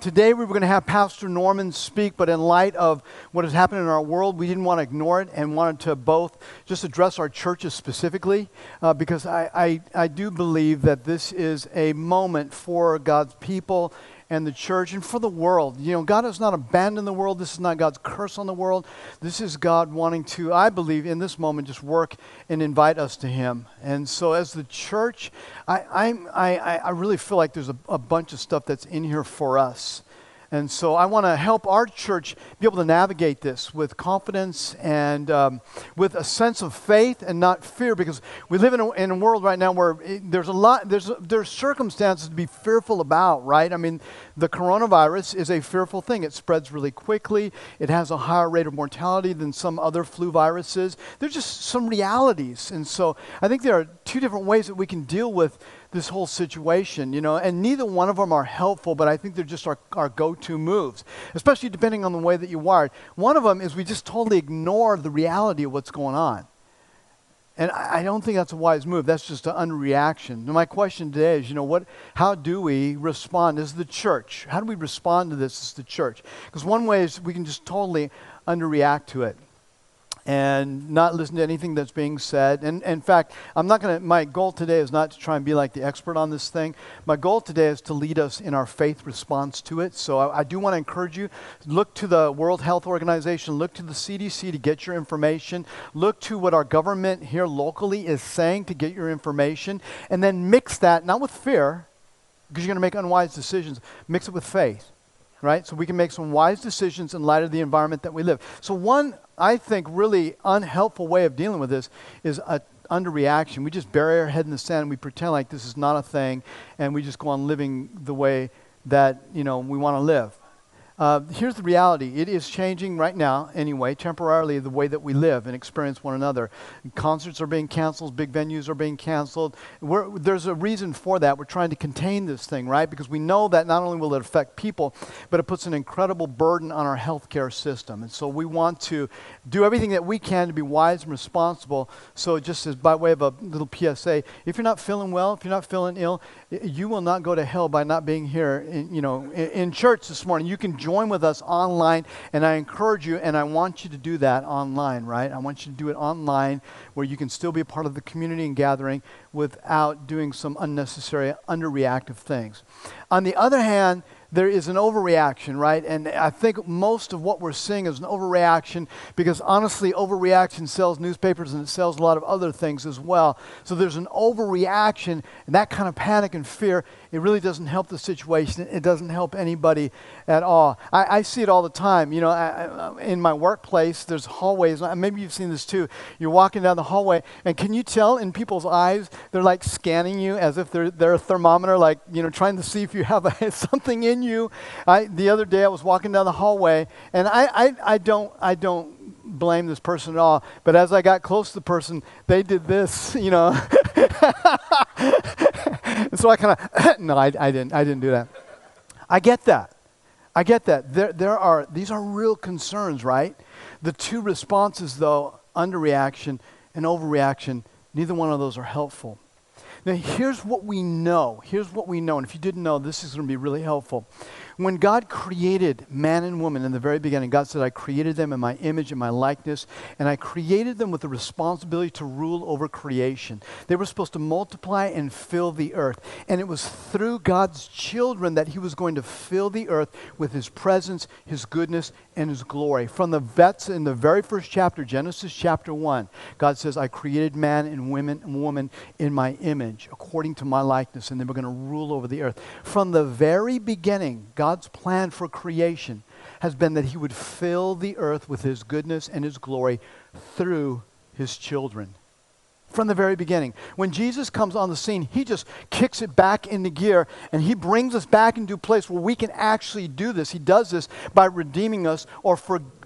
Today we were going to have Pastor Norman speak, but in light of what has happened in our world, we didn't want to ignore it and wanted to both just address our churches specifically, because I do believe that this is a moment for God's people and the church and for the world. You know, God has not abandoned the world. This is not God's curse on the world. This is God wanting to, I believe, in this moment, just work and invite us to Him. And so as the church, I really feel like there's a bunch of stuff that's in here for us. And so I want to help our church be able to navigate this with confidence and with a sense of faith and not fear, because we live in a world right now where there's circumstances to be fearful about, right? I mean, the coronavirus is a fearful thing. It spreads really quickly. It has a higher rate of mortality than some other flu viruses. There's just some realities. And so I think there are two different ways that we can deal with this whole situation, you know, and neither one of them are helpful, but I think they're just our go-to moves, especially depending on the way that you're wired. One of them is we just totally ignore the reality of what's going on. And I don't think that's a wise move. That's just an underreaction. Now, my question today is, you know, how do we respond as the church? How do we respond to this as the church? Because one way is we can just totally underreact to it and not listen to anything that's being said. And in fact, my goal today is not to try and be like the expert on this thing. My goal today is to lead us in our faith response to it. So I do want to encourage you, look to the World Health Organization, look to the CDC to get your information, look to what our government here locally is saying to get your information, and then mix that, not with fear, because you're going to make unwise decisions, mix it with faith. Right? So we can make some wise decisions in light of the environment that we live. So one, I think, really unhelpful way of dealing with this is a underreaction. We just bury our head in the sand and we pretend like this is not a thing, and we just go on living the way that, you know, we want to live. Here's the reality. It is changing right now, anyway, temporarily, the way that we live and experience one another. Concerts are being canceled. Big venues are being canceled. There's a reason for that. We're trying to contain this thing, right? Because we know that not only will it affect people, but it puts an incredible burden on our healthcare system. And so we want to do everything that we can to be wise and responsible. So just as by way of a little PSA, if you're not feeling well, if you're not feeling ill, you will not go to hell by not being here in church this morning. You can join with us online, and I encourage you, and I want you to do that online, right? I want you to do it online where you can still be a part of the community and gathering without doing some unnecessary, underreactive things. On the other hand, there is an overreaction, right? And I think most of what we're seeing is an overreaction because, honestly, overreaction sells newspapers and it sells a lot of other things as well. So there's an overreaction, and that kind of panic and fear, it really doesn't help the situation. It doesn't help anybody at all. I see it all the time. You know, in my workplace, there's hallways. Maybe you've seen this too. You're walking down the hallway, and can you tell in people's eyes, they're like scanning you as if they're a thermometer, like, you know, trying to see if you have something in you. The other day I was walking down the hallway, and I don't blame this person at all, but as I got close to the person, they did this, you know. And so I kind of, no, I didn't do that. I get that. These are real concerns, right? The two responses, though, underreaction and overreaction, neither one of those are helpful. Now, here's what we know. And if you didn't know, this is going to be really helpful. When God created man and woman in the very beginning, God said, I created them in my image and my likeness, and I created them with the responsibility to rule over creation. They were supposed to multiply and fill the earth. And it was through God's children that He was going to fill the earth with His presence, His goodness, and His glory. From the vets in the very first chapter, Genesis chapter 1, God says, I created man and woman in my image, according to my likeness, and they were going to rule over the earth. From the very beginning, God's plan for creation has been that He would fill the earth with His goodness and His glory through His children. From the very beginning. When Jesus comes on the scene, He just kicks it back into gear, and He brings us back into a place where we can actually do this. He does this by redeeming us or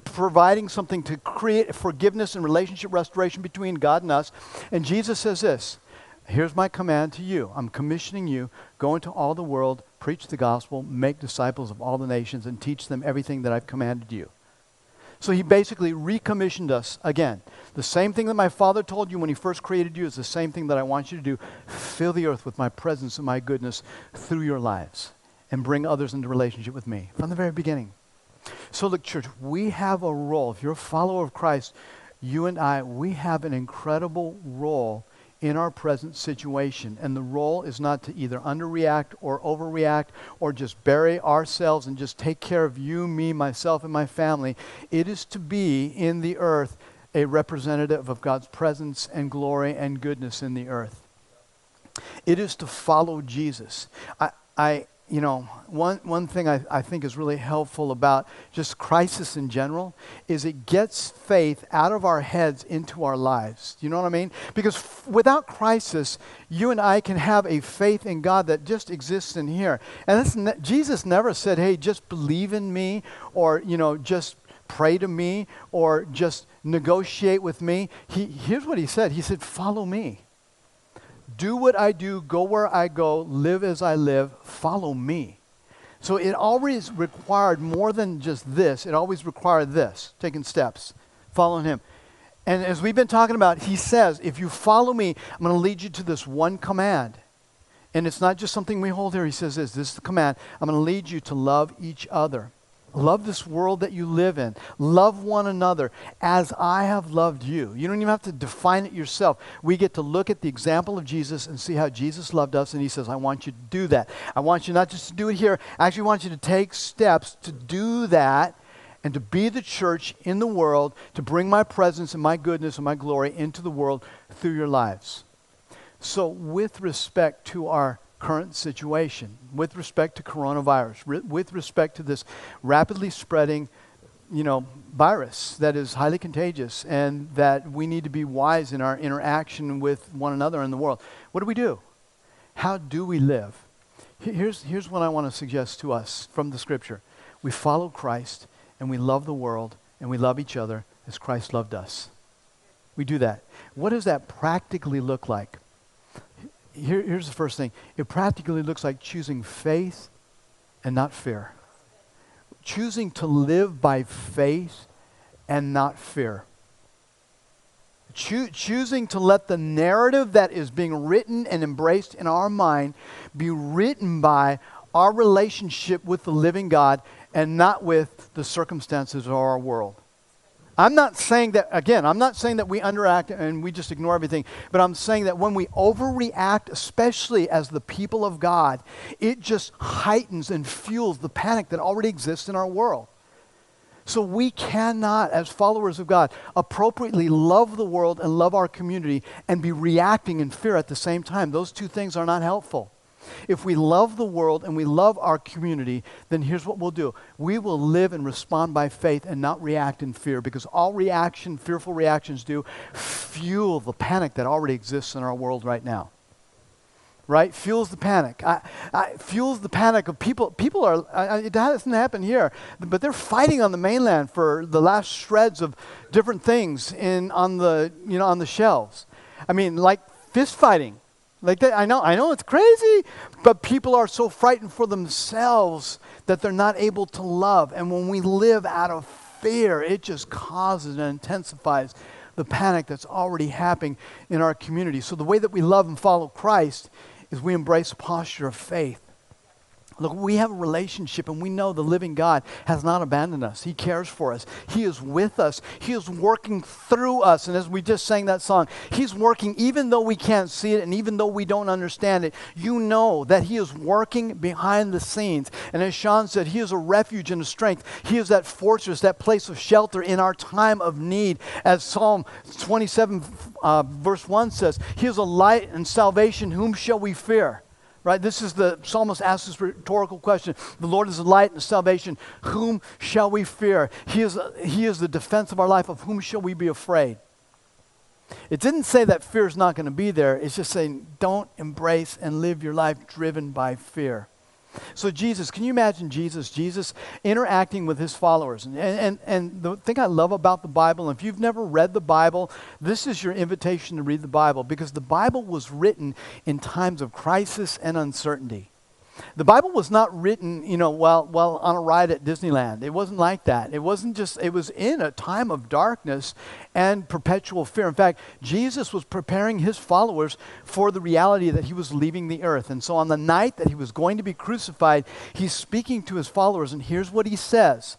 providing something to create forgiveness and relationship restoration between God and us. And Jesus says this, here's my command to you. I'm commissioning you. Go into all the world, preach the gospel, make disciples of all the nations, and teach them everything that I've commanded you. So He basically recommissioned us again. The same thing that my Father told you when He first created you is the same thing that I want you to do. Fill the earth with my presence and my goodness through your lives. and bring others into relationship with me from the very beginning. So look, church, we have a role. If you're a follower of Christ, you and I, we have an incredible role in our present situation. And the role is not to either underreact or overreact or just bury ourselves and just take care of you, me, myself, and my family. It is to be in the earth a representative of God's presence and glory and goodness in the earth. It is to follow Jesus. One thing I think is really helpful about just crisis in general is it gets faith out of our heads into our lives. You know what I mean? Because without crisis, you and I can have a faith in God that just exists in here. And Jesus never said, hey, just believe in me, or, just pray to me, or just negotiate with me. Here's what he said. He said, follow me. Do what I do, go where I go, live as I live, follow me. So it always required more than just this. It always required this, taking steps, following him. And as we've been talking about, he says, if you follow me, I'm going to lead you to this one command. And it's not just something we hold here. He says this is the command. I'm going to lead you to love each other. Love this world that you live in. Love one another as I have loved you. You don't even have to define it yourself. We get to look at the example of Jesus and see how Jesus loved us, and he says, I want you to do that. I want you not just to do it here. I actually want you to take steps to do that and to be the church in the world, to bring my presence and my goodness and my glory into the world through your lives. So with respect to our current situation, with respect to coronavirus, with respect to this rapidly spreading, virus that is highly contagious, and that we need to be wise in our interaction with one another in the world. What do? How do we live? Here's what I want to suggest to us from the scripture. We follow Christ, and we love the world, and we love each other as Christ loved us. We do that. What does that practically look like? Here's the first thing. It practically looks like choosing faith and not fear. Choosing to live by faith and not fear. Choosing to let the narrative that is being written and embraced in our mind be written by our relationship with the living God and not with the circumstances of our world. I'm not saying that we underact and we just ignore everything, but I'm saying that when we overreact, especially as the people of God, it just heightens and fuels the panic that already exists in our world. So we cannot, as followers of God, appropriately love the world and love our community and be reacting in fear at the same time. Those two things are not helpful. If we love the world and we love our community, then here's what we'll do. We will live and respond by faith and not react in fear, because all fearful reactions do, fuel the panic that already exists in our world right now. Right? Fuels the panic. Fuels the panic of people. People are, it doesn't happen here, but they're fighting on the mainland for the last shreds of different things on the shelves. I mean, like fist fighting. Like that, I know it's crazy, but people are so frightened for themselves that they're not able to love. And when we live out of fear, it just causes and intensifies the panic that's already happening in our community. So the way that we love and follow Christ is we embrace a posture of faith. Look, we have a relationship, and we know the living God has not abandoned us. He cares for us. He is with us. He is working through us. And as we just sang that song, He's working even though we can't see it and even though we don't understand it. You know that He is working behind the scenes. And as Sean said, He is a refuge and a strength. He is that fortress, that place of shelter in our time of need. As Psalm 27 verse 1 says, He is a light and salvation. Whom shall we fear? Right? This is the psalmist asks this rhetorical question. The Lord is a light and salvation. Whom shall we fear? He is the defense of our life. Of whom shall we be afraid? It didn't say that fear is not going to be there. It's just saying don't embrace and live your life driven by fear. So Jesus, can you imagine Jesus interacting with His followers? And the thing I love about the Bible, and if you've never read the Bible, this is your invitation to read the Bible, because the Bible was written in times of crisis and uncertainty. The Bible was not written, while on a ride at Disneyland. It wasn't like that. It was in a time of darkness and perpetual fear. In fact, Jesus was preparing his followers for the reality that he was leaving the earth. And so on the night that he was going to be crucified, he's speaking to his followers, and here's what he says.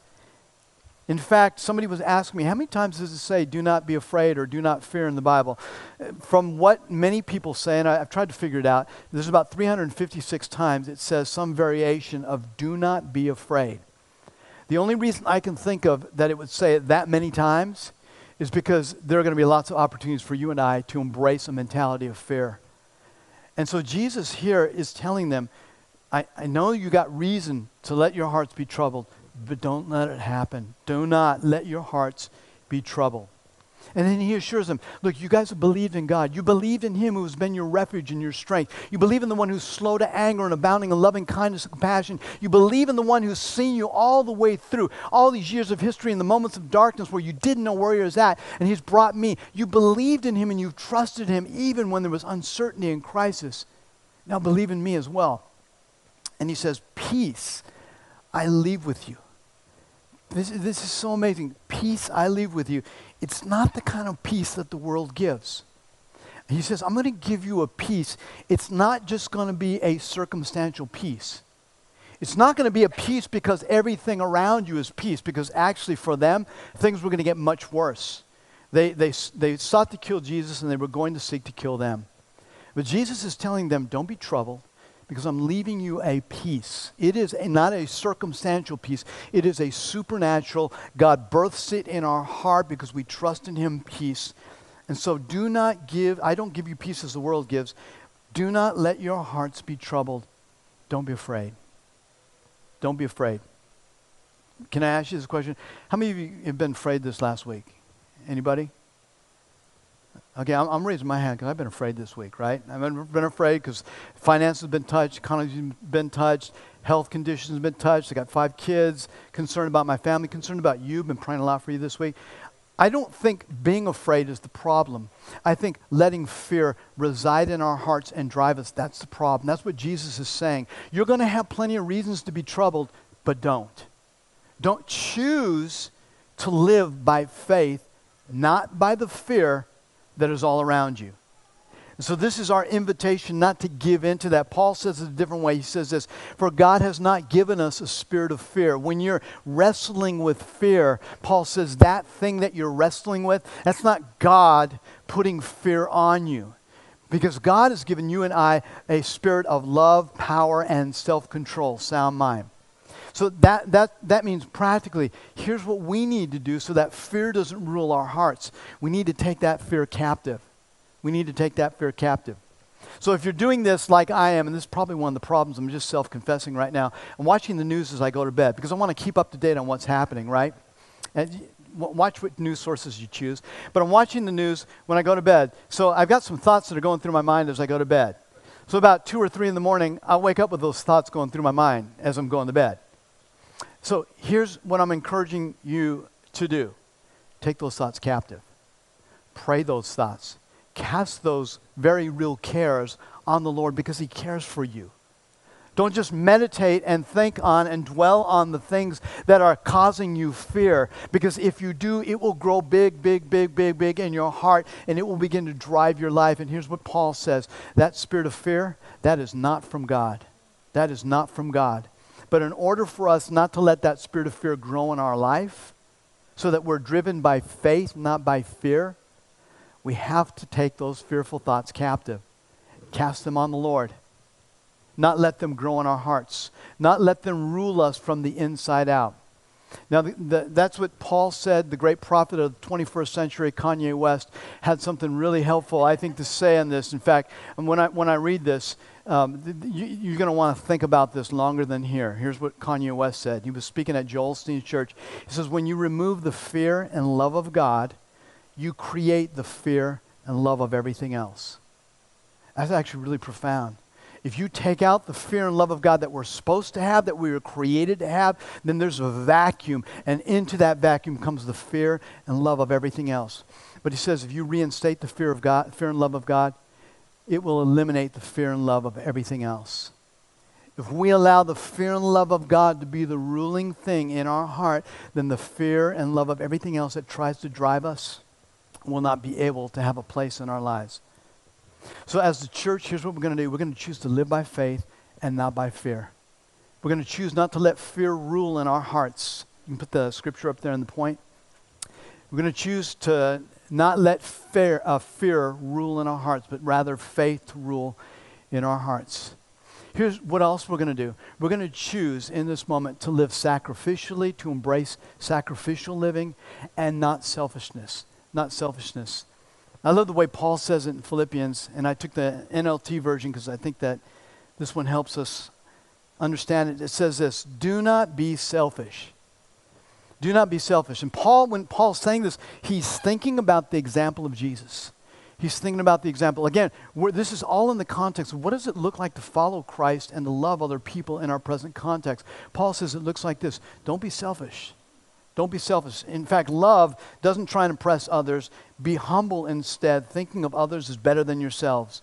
In fact, somebody was asking me, how many times does it say, do not be afraid or do not fear in the Bible? From what many people say, and I've tried to figure it out, there's about 356 times it says some variation of do not be afraid. The only reason I can think of that it would say it that many times is because there are going to be lots of opportunities for you and I to embrace a mentality of fear. And so Jesus here is telling them, I know you got reason to let your hearts be troubled, but don't let it happen. Do not let your hearts be troubled. And then he assures them, look, you guys have believed in God. You believe in him who has been your refuge and your strength. You believe in the one who's slow to anger and abounding in loving kindness and compassion. You believe in the one who's seen you all the way through all these years of history and the moments of darkness where you didn't know where he was at, and he's brought me. You believed in him and you've trusted him even when there was uncertainty and crisis. Now believe in me as well. And he says, peace I leave with you. This is so amazing. Peace I leave with you. It's not the kind of peace that the world gives. He says, I'm going to give you a peace. It's not just going to be a circumstantial peace. It's not going to be a peace because everything around you is peace, because actually for them, things were going to get much worse. They sought to kill Jesus, and they were going to seek to kill them. But Jesus is telling them, don't be troubled, because I'm leaving you a peace. It is not a circumstantial peace. It is a supernatural, God births it in our heart because we trust in him, peace. And so I don't give you peace as the world gives. Do not let your hearts be troubled. Don't be afraid. Don't be afraid. Can I ask you this question? How many of you have been afraid this last week? Anybody? Okay, I'm raising my hand because I've been afraid this week, right? I've been afraid because finances have been touched, economy's been touched, health conditions have been touched. I got 5 kids, concerned about my family, concerned about you, been praying a lot for you this week. I don't think being afraid is the problem. I think letting fear reside in our hearts and drive us, that's the problem. That's what Jesus is saying. You're going to have plenty of reasons to be troubled, but don't. Don't choose to live by faith, not by the fear that is all around you. And so this is our invitation not to give in to that. Paul says it a different way. He says this, for God has not given us a spirit of fear. When you're wrestling with fear, Paul says that thing that you're wrestling with, that's not God putting fear on you. Because God has given you and I a spirit of love, power, and self-control, sound mind. So that means practically, here's what we need to do so that fear doesn't rule our hearts. We need to take that fear captive. We need to take that fear captive. So if you're doing this like I am, and this is probably one of the problems, I'm just self-confessing right now, I'm watching the news as I go to bed because I want to keep up to date on what's happening, right? And watch what news sources you choose. But I'm watching the news when I go to bed. So I've got some thoughts that are going through my mind as I go to bed. So about 2 or 3 in the morning, I'll wake up with those thoughts going through my mind as I'm going to bed. So here's what I'm encouraging you to do. Take those thoughts captive. Pray those thoughts. Cast those very real cares on the Lord because he cares for you. Don't just meditate and think on and dwell on the things that are causing you fear, because if you do, it will grow big, big, big, big, big in your heart, and it will begin to drive your life. And here's what Paul says. That spirit of fear, that is not from God. That is not from God. But in order for us not to let that spirit of fear grow in our life, so that we're driven by faith, not by fear, we have to take those fearful thoughts captive. Cast them on the Lord. Not let them grow in our hearts. Not let them rule us from the inside out. Now, that's what Paul said. The great prophet of the 21st century, Kanye West, had something really helpful, I think, to say on this. In fact, when I read this, you're going to want to think about this longer than here. Here's what Kanye West said. He was speaking at Joel Osteen's church. He says, when you remove the fear and love of God, you create the fear and love of everything else. That's actually really profound. If you take out the fear and love of God that we're supposed to have, that we were created to have, then there's a vacuum, and into that vacuum comes the fear and love of everything else. But he says if you reinstate the fear of God, fear and love of God, it will eliminate the fear and love of everything else. If we allow the fear and love of God to be the ruling thing in our heart, then the fear and love of everything else that tries to drive us will not be able to have a place in our lives. So as the church, here's what we're going to do. We're going to choose to live by faith and not by fear. We're going to choose not to let fear rule in our hearts. You can put the scripture up there in the point. We're going to choose to not let fear rule in our hearts, but rather faith to rule in our hearts. Here's what else we're going to do. We're going to choose in this moment to live sacrificially, to embrace sacrificial living, and not selfishness. Not selfishness. I love the way Paul says it in Philippians, and I took the NLT version because I think that this one helps us understand it. It says this: do not be selfish. Do not be selfish. And Paul, when Paul's saying this, he's thinking about the example of Jesus. He's thinking about the example. Again, this is all in the context of what does it look like to follow Christ and to love other people in our present context. Paul says it looks like this: don't be selfish. Don't be selfish. In fact, love doesn't try and impress others. Be humble instead, thinking of others as better than yourselves.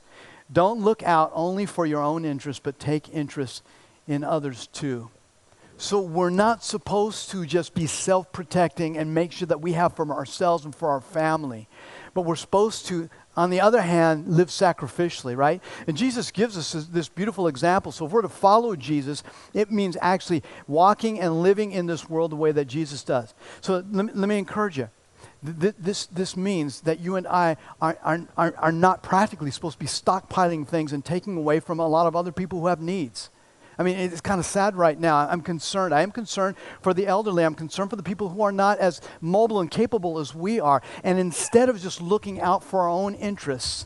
Don't look out only for your own interest, but take interest in others too. So we're not supposed to just be self-protecting and make sure that we have for ourselves and for our family. But we're supposed to, on the other hand, live sacrificially, right? And Jesus gives us this beautiful example. So if we're to follow Jesus, it means actually walking and living in this world the way that Jesus does. So let me encourage you. This means that you and I are not practically supposed to be stockpiling things and taking away from a lot of other people who have needs. I mean, it's kind of sad right now. I'm concerned. I am concerned for the elderly. I'm concerned for the people who are not as mobile and capable as we are. And instead of just looking out for our own interests,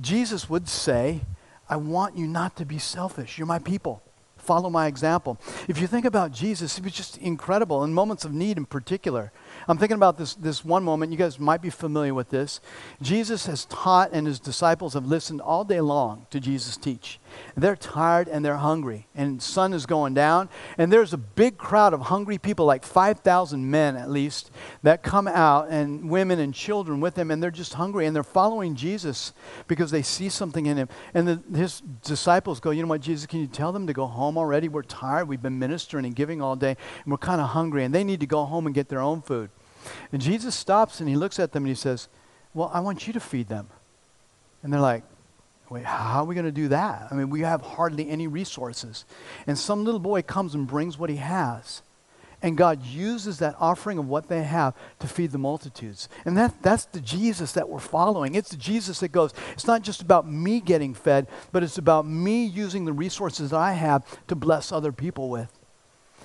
Jesus would say, I want you not to be selfish. You're my people. Follow my example. If you think about Jesus, he was just incredible in moments of need in particular. I'm thinking about this one moment. You guys might be familiar with this. Jesus has taught and his disciples have listened all day long to Jesus teach. They're tired and they're hungry, and the sun is going down, and there's a big crowd of hungry people, like 5,000 men at least, that come out, and women and children with them, and they're just hungry, and they're following Jesus because they see something in him. And his disciples go, you know what, Jesus, can you tell them to go home already? We're tired. We've been ministering and giving all day, and we're kind of hungry, and they need to go home and get their own food. And Jesus stops, and he looks at them, and he says, well, I want you to feed them. And they're like, wait, how are we going to do that? I mean, we have hardly any resources. And some little boy comes and brings what he has. And God uses that offering of what they have to feed the multitudes. And that's the Jesus that we're following. It's the Jesus that goes, it's not just about me getting fed, but it's about me using the resources that I have to bless other people with.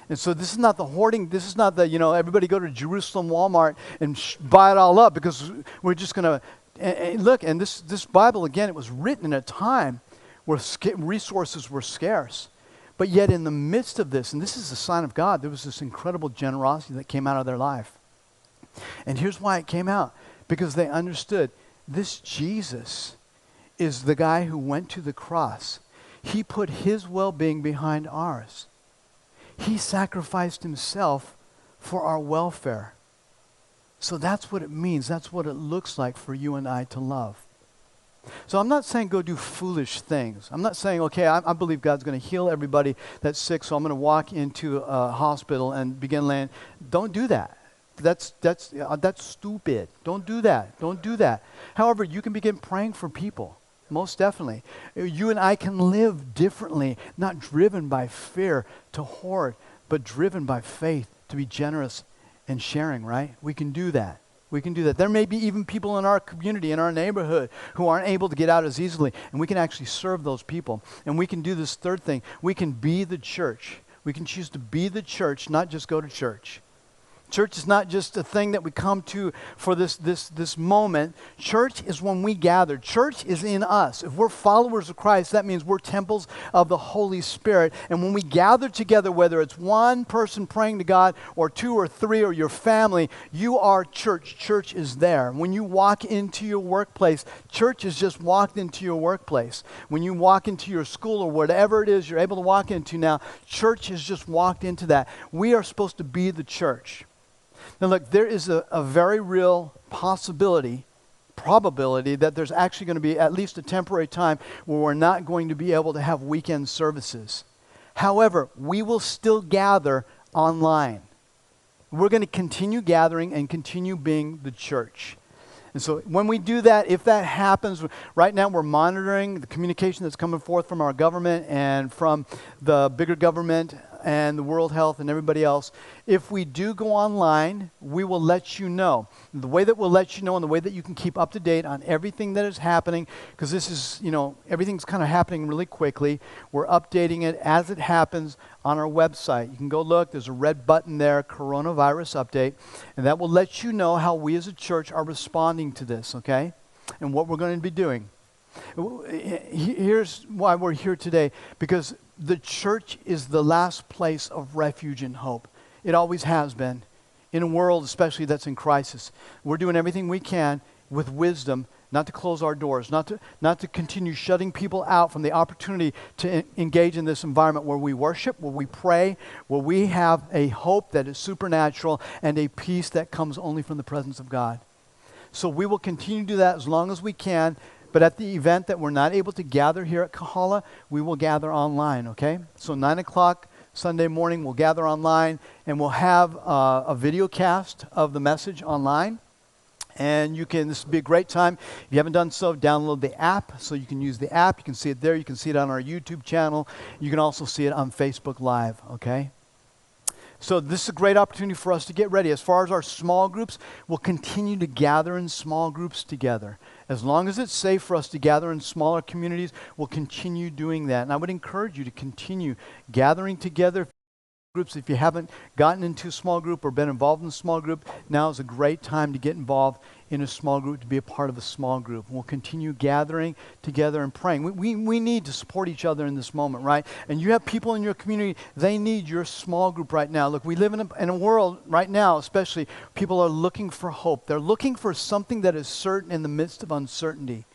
And so this is not the hoarding. This is not the, everybody go to Jerusalem Walmart and buy it all up because we're just going to. And look, and this Bible, again, it was written in a time where resources were scarce. But yet in the midst of this, and this is a sign of God, there was this incredible generosity that came out of their life. And here's why it came out. Because they understood this Jesus is the guy who went to the cross. He put his well-being behind ours. He sacrificed himself for our welfare. So that's what it means. That's what it looks like for you and I to love. So I'm not saying go do foolish things. I'm not saying, okay, I believe God's going to heal everybody that's sick, so I'm going to walk into a hospital and begin laying. Don't do that. That's stupid. Don't do that. Don't do that. However, you can begin praying for people. Most definitely. You and I can live differently, not driven by fear to hoard, but driven by faith to be generous and sharing, right? We can do that. We can do that. There may be even people in our community, in our neighborhood, who aren't able to get out as easily, and we can actually serve those people. And we can do this third thing. We can be the church. We can choose to be the church, not just go to church. Church is not just a thing that we come to for this moment. Church is when we gather. Church is in us. If we're followers of Christ, that means we're temples of the Holy Spirit. And when we gather together, whether it's one person praying to God or two or three or your family, you are church. Church is there. When you walk into your workplace, church is just walked into your workplace. When you walk into your school or whatever it is you're able to walk into now, church has just walked into that. We are supposed to be the church. Now look, there is a very real probability that there's actually going to be at least a temporary time where we're not going to be able to have weekend services. However, we will still gather online. We're going to continue gathering and continue being the church. And so when we do that, if that happens, right now we're monitoring the communication that's coming forth from our government and from the bigger government and the World Health and everybody else. If we do go online, we will let you know. The way that we'll let you know and the way that you can keep up to date on everything that is happening, because this is, everything's kind of happening really quickly. We're updating it as it happens on our website. You can go look. There's a red button there, Coronavirus Update, and that will let you know how we as a church are responding to this, okay, and what we're going to be doing. Here's why we're here today, because the church is the last place of refuge and hope. It always has been. In a world, especially that's in crisis, we're doing everything we can with wisdom not to close our doors, not to continue shutting people out from the opportunity to engage in this environment where we worship, where we pray, where we have a hope that is supernatural and a peace that comes only from the presence of God. So we will continue to do that as long as we can. But at the event that we're not able to gather here at Kahala, we will gather online, okay? So 9 o'clock Sunday morning, we'll gather online, and we'll have a video cast of the message online. And this will be a great time. If you haven't done so, download the app so you can use the app. You can see it there. You can see it on our YouTube channel. You can also see it on Facebook Live, okay? So this is a great opportunity for us to get ready. As far as our small groups, we'll continue to gather in small groups together. As long as it's safe for us to gather in smaller communities, we'll continue doing that. And I would encourage you to continue gathering together groups. If you haven't gotten into a small group or been involved in a small group, now is a great time to get involved in a small group, to be a part of a small group. We'll continue gathering together and praying. We need to support each other in this moment, right? And you have people in your community, they need your small group right now. Look, we live in a world right now, especially, people are looking for hope. They're looking for something that is certain in the midst of uncertainty.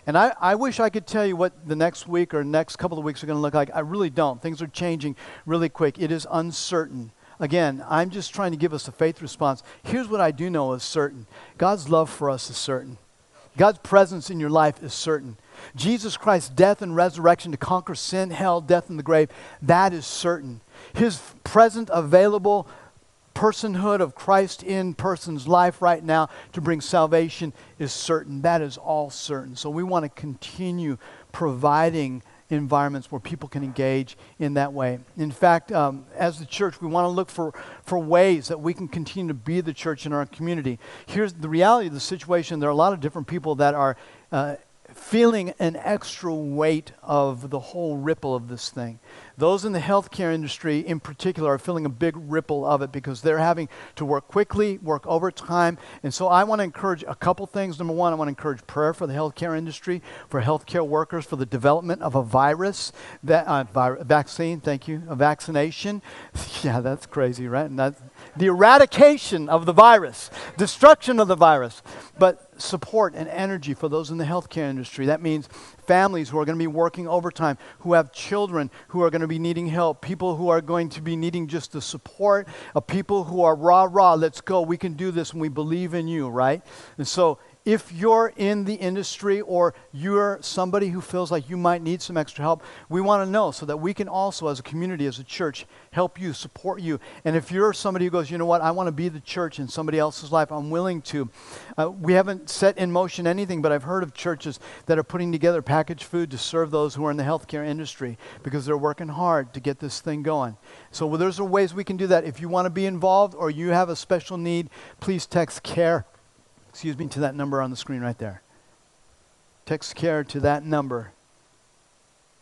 And I wish I could tell you what the next week or next couple of weeks are going to look like. I really don't. Things are changing really quick. It is uncertain. Again, I'm just trying to give us a faith response. Here's what I do know is certain. God's love for us is certain. God's presence in your life is certain. Jesus Christ's death and resurrection to conquer sin, hell, death, and the grave, that is certain. His present, available personhood of Christ in person's life right now to bring salvation is certain. That is all certain. So we want to continue providing environments where people can engage in that way. In fact, as the church, we want to look for ways that we can continue to be the church in our community. Here's the reality of the situation. There are a lot of different people that are feeling an extra weight of the whole ripple of this thing. Those in the healthcare industry in particular are feeling a big ripple of it because they're having to work quickly, work overtime. And so I want to encourage a couple things. Number one, I want to encourage prayer for the healthcare industry, for healthcare workers, for the development of a vaccine, thank you, a vaccination. Yeah, that's crazy, right? And that's the eradication of the virus, destruction of the virus. But support and energy for those in the healthcare industry. That means families who are going to be working overtime, who have children who are going to be needing help, people who are going to be needing just the support of people who are rah, let's go, we can do this and we believe in you, right? And so if you're in the industry or you're somebody who feels like you might need some extra help, we want to know so that we can also, as a community, as a church, help you, support you. And if you're somebody who goes, you know what, I want to be the church in somebody else's life, I'm willing to. We haven't set in motion anything, but I've heard of churches that are putting together packaged food to serve those who are in the healthcare industry because they're working hard to get this thing going. So those are ways we can do that. If you want to be involved or you have a special need, please text CARE. To that number on the screen right there. Text CARE to that number.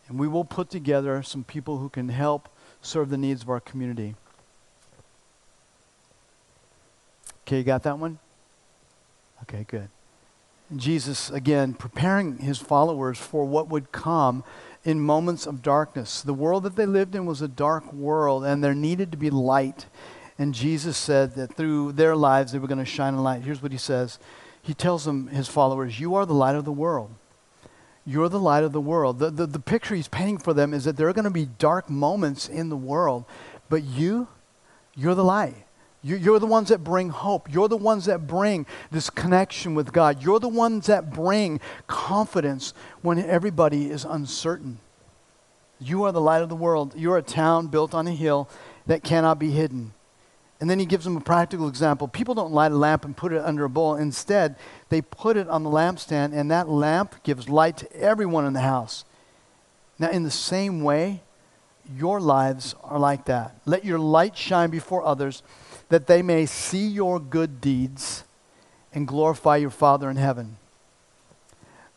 And we will put together some people who can help serve the needs of our community. Okay, you got that one? Okay, good. And Jesus, again, preparing his followers for what would come in moments of darkness. The world that they lived in was a dark world, and there needed to be light. And Jesus said that through their lives they were going to shine a light. Here's what he says. He tells them, his followers, you are the light of the world. You're the light of the world. The picture he's painting for them is that there are going to be dark moments in the world, but you're the light. You're the ones that bring hope. You're the ones that bring this connection with God. You're the ones that bring confidence when everybody is uncertain. You are the light of the world. You're a town built on a hill that cannot be hidden. And then he gives them a practical example. People don't light a lamp and put it under a bowl. Instead, they put it on the lampstand, and that lamp gives light to everyone in the house. Now, in the same way, your lives are like that. Let your light shine before others, that they may see your good deeds and glorify your Father in heaven.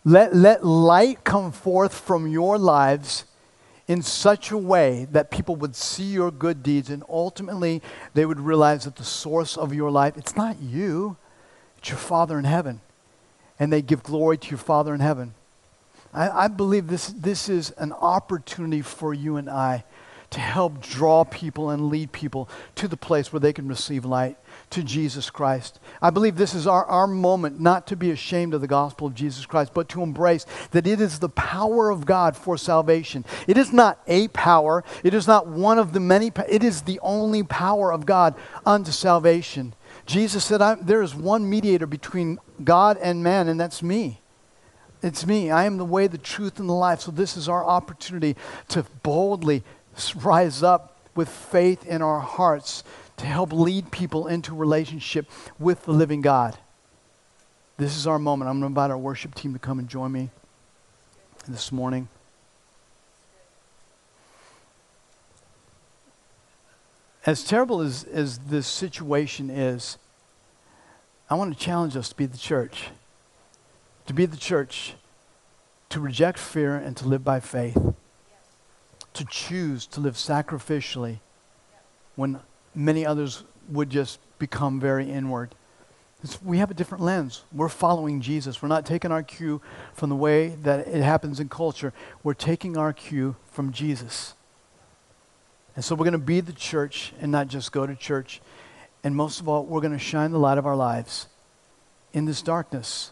Let light come forth from your lives in such a way that people would see your good deeds, and ultimately they would realize that the source of your life, it's not you, it's your Father in heaven. And they give glory to your Father in heaven. I believe this is an opportunity for you and I to help draw people and lead people to the place where they can receive light, to Jesus Christ. I believe this is our moment not to be ashamed of the gospel of Jesus Christ, but to embrace that it is the power of God for salvation. It is not a power. It is not one of the many. It is the only power of God unto salvation. Jesus said, there is one mediator between God and man, and that's me. It's me. I am the way, the truth, and the life. So this is our opportunity to boldly rise up with faith in our hearts to help lead people into relationship with the living God. This is our moment. I'm going to invite our worship team to come and join me this morning. As terrible as this situation is, I want to challenge us to be the church. To be the church, to reject fear and to live by faith. To choose to live sacrificially when many others would just become very inward. We have a different lens. We're following Jesus. We're not taking our cue from the way that it happens in culture. We're taking our cue from Jesus. And so we're going to be the church and not just go to church. And most of all, we're going to shine the light of our lives in this darkness.